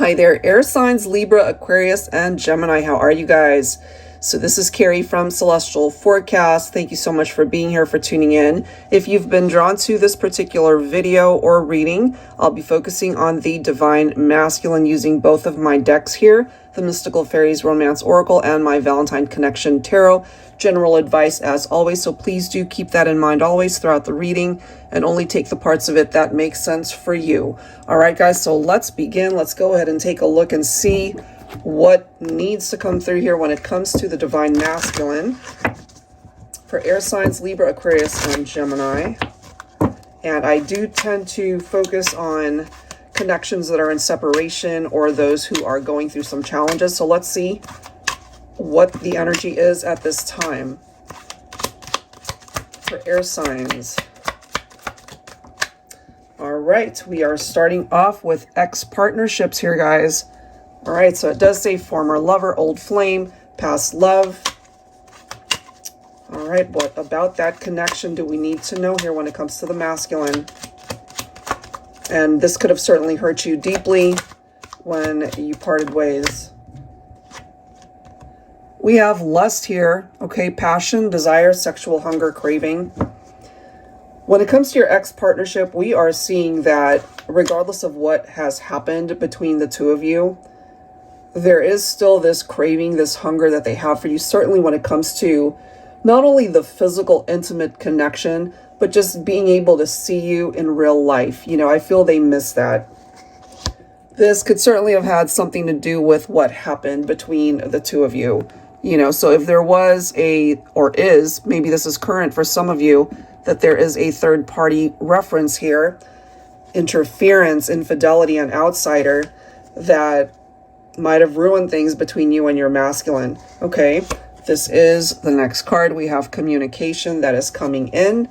Hi there, air signs, Libra, Aquarius, and Gemini. How are you guys? So this is Carrie from Celestial Forecast. Thank you so much for being here, for tuning in. If you've been drawn to this particular video or reading, I'll be focusing on the Divine Masculine using both of my decks here, the Mystical Fairies Romance Oracle and my Valentine Connection Tarot. General advice as always, so please do keep that in mind always throughout the reading and only take the parts of it that make sense for you. All right, guys, so let's begin. Let's go ahead and take a look and see what needs to come through here when it comes to the Divine Masculine for air signs, Libra, Aquarius, and Gemini. And I do tend to focus on connections that are in separation or those who are going through some challenges. So let's see what the energy is at this time for air signs. All right, we are starting off with ex-partnerships here, guys. All right, so it does say former lover, old flame, past love. All right, what about that connection do we need to know here when it comes to the masculine? And this could have certainly hurt you deeply when you parted ways. We have lust here, okay, passion, desire, sexual hunger, craving. When it comes to your ex-partnership, we are seeing that regardless of what has happened between the two of you, there is still this craving, this hunger that they have for you, certainly when it comes to not only the physical, intimate connection, but just being able to see you in real life. You know, I feel they miss that. This could certainly have had something to do with what happened between the two of you. You know, so if there was or is, maybe this is current for some of you, that there is a third party reference here, interference, infidelity, and outsider that might have ruined things between you and your masculine. Okay, this is the next card. We have communication that is coming in.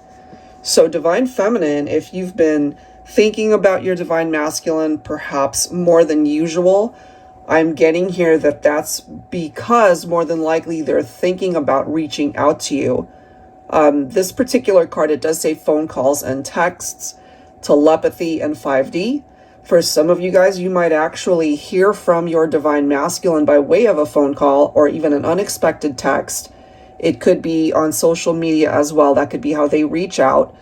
So Divine Feminine, if you've been thinking about your Divine Masculine perhaps more than usual, I'm getting here that that's because more than likely they're thinking about reaching out to you. This particular card, it does say phone calls and texts, telepathy, and 5D. For some of you guys, you might actually hear from your Divine Masculine by way of a phone call or even an unexpected text. It could be on social media as well. That could be how they reach out.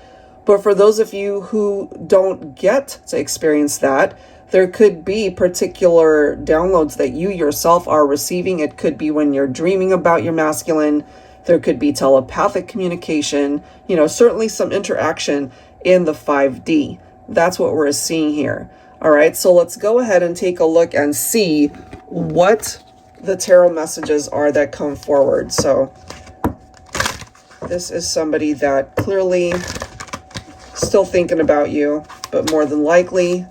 But for those of you who don't get to experience that, there could be particular downloads that you yourself are receiving. It could be when you're dreaming about your masculine. There could be telepathic communication, you know, certainly some interaction in the 5D. That's what we're seeing here. All right, so let's go ahead and take a look and see what the tarot messages are that come forward. So this is somebody that clearly still thinking about you, but more than likely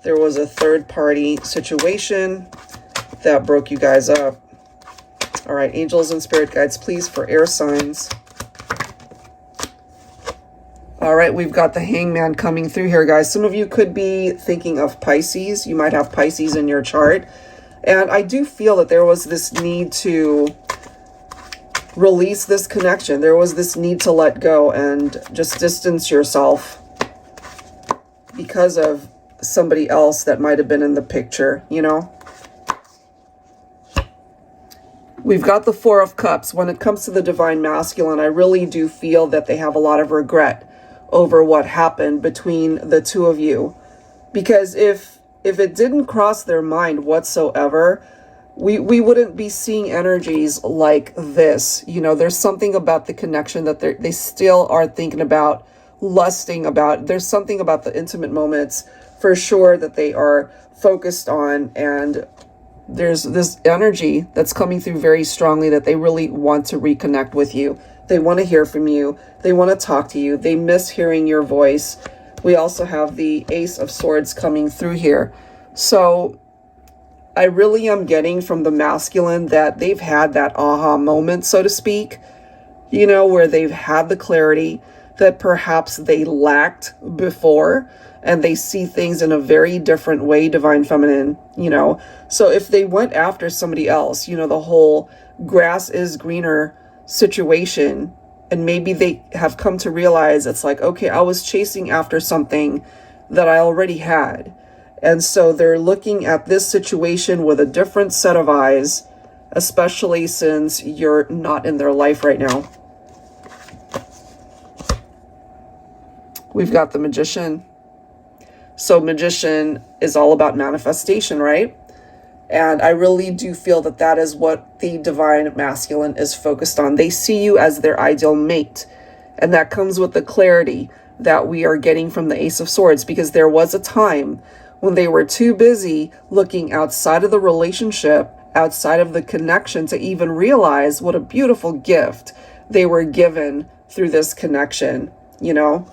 there was a third party situation that broke you guys up. All right, angels and spirit guides, please, for air signs. All right, we've got the Hangman coming through here, guys. Some of you could be thinking of Pisces. You might have Pisces in your chart. And I do feel that there was this need to release this connection. There was this need to let go and just distance yourself because of somebody else that might have been in the picture, you know. We've got the Four of Cups. When it comes to the Divine Masculine, I really do feel that they have a lot of regret over what happened between the two of you. Because if it didn't cross their mind whatsoever, we wouldn't be seeing energies like this. You know, there's something about the connection that they still are thinking about, lusting about. There's something about the intimate moments for sure that they are focused on, and there's this energy that's coming through very strongly that they really want to reconnect with you. They want to hear from you. They want to talk to you. They miss hearing your voice. We also have the Ace of Swords coming through here. So I really am getting from the masculine that they've had that aha moment, so to speak, you know, where they've had the clarity that perhaps they lacked before, and they see things in a very different way, Divine Feminine, you know. So if they went after somebody else, you know, the whole grass is greener situation, and maybe they have come to realize it's like, okay, I was chasing after something that I already had, And so they're looking at this situation with a different set of eyes, especially since you're not in their life right now. We've got the Magician. So Magician is all about manifestation, right? And I really do feel that that is what the Divine Masculine is focused on. They see you as their ideal mate. And that comes with the clarity that we are getting from the Ace of Swords, because there was a time when they were too busy looking outside of the relationship, outside of the connection, to even realize what a beautiful gift they were given through this connection, you know?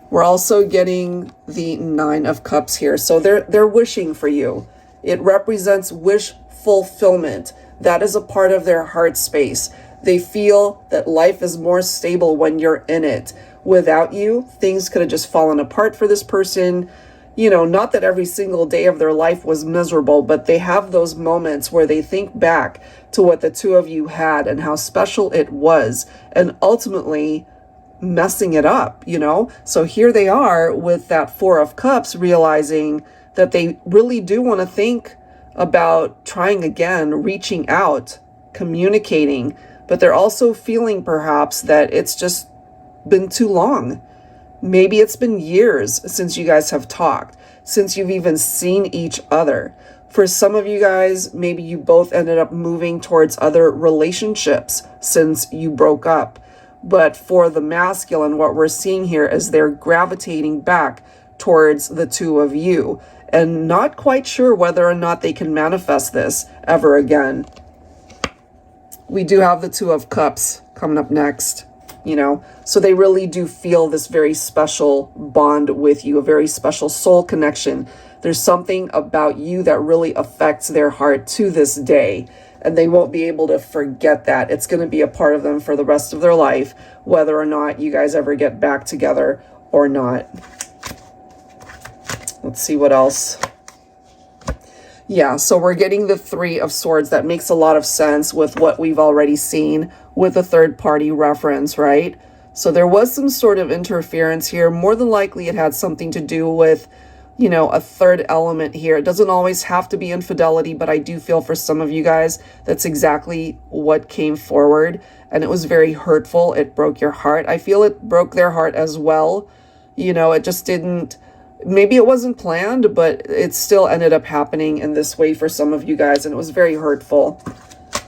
We're also getting the Nine of Cups here. So they're wishing for you. It represents wish fulfillment. That is a part of their heart space. They feel that life is more stable when you're in it. Without you, things could have just fallen apart for this person. You know, not that every single day of their life was miserable, but they have those moments where they think back to what the two of you had and how special it was, and ultimately messing it up, you know? So here they are with that Four of Cups, realizing that they really do want to think about trying again, reaching out, communicating, but they're also feeling perhaps that it's just been too long. Maybe it's been years since you guys have talked, since you've even seen each other. For some of you guys, maybe you both ended up moving towards other relationships since you broke up. But for the masculine, what we're seeing here is they're gravitating back towards the two of you and not quite sure whether or not they can manifest this ever again. We do have the Two of Cups coming up next, you know, so they really do feel this very special bond with you, a very special soul connection. There's something about you that really affects their heart to this day, and they won't be able to forget that. It's going to be a part of them for the rest of their life, whether or not you guys ever get back together or not. Let's see what else. Yeah, so we're getting the Three of Swords. That makes a lot of sense with what we've already seen with the third party reference, right? So there was some sort of interference here. More than likely it had something to do with, you know, a third element here. It doesn't always have to be infidelity, but I do feel for some of you guys, that's exactly what came forward. And it was very hurtful. It broke your heart. I feel it broke their heart as well. You know, it just didn't, maybe it wasn't planned, but it still ended up happening in this way for some of you guys. And it was very hurtful.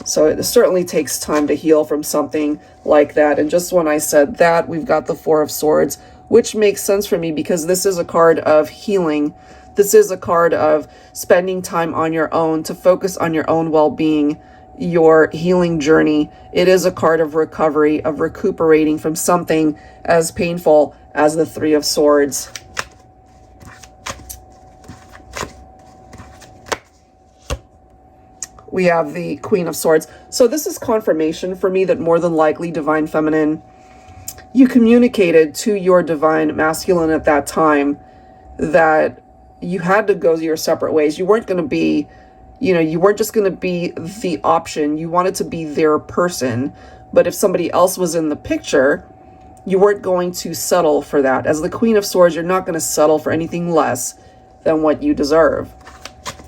So it certainly takes time to heal from something like that. And just when I said that, we've got the Four of Swords, which makes sense for me because this is a card of healing. This is a card of spending time on your own to focus on your own well-being, your healing journey. It is a card of recovery, of recuperating from something as painful as the Three of Swords. We have the Queen of Swords. So this is confirmation for me that more than likely, Divine Feminine, you communicated to your Divine Masculine at that time that you had to go your separate ways. You weren't going to be, you know, you weren't just going to be the option. You wanted to be their person. But if somebody else was in the picture, you weren't going to settle for that. As the Queen of Swords, you're not going to settle for anything less than what you deserve.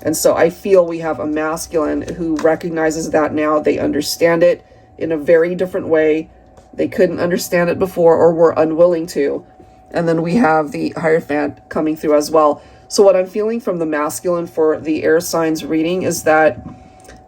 And so I feel we have a masculine who recognizes that now. They understand it in a very different way. They couldn't understand it before or were unwilling to. And then we have the Hierophant coming through as well. So what I'm feeling from the masculine for the air signs reading is that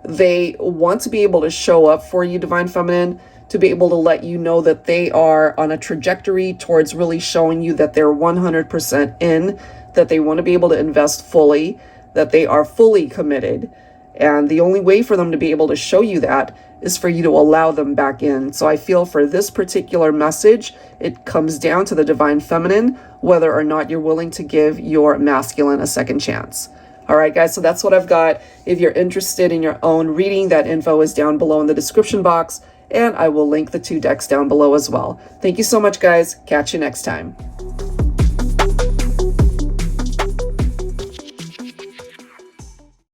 they want to be able to show up for you, Divine Feminine, to be able to let you know that they are on a trajectory towards really showing you that they're 100% in, that they want to be able to invest fully, that they are fully committed. And the only way for them to be able to show you that is for you to allow them back in. So I feel for this particular message, it comes down to the Divine Feminine, whether or not you're willing to give your masculine a second chance. All right, guys, so that's what I've got. If you're interested in your own reading, that info is down below in the description box, and I will link the 2 decks down below as well. Thank you so much, guys. Catch you next time.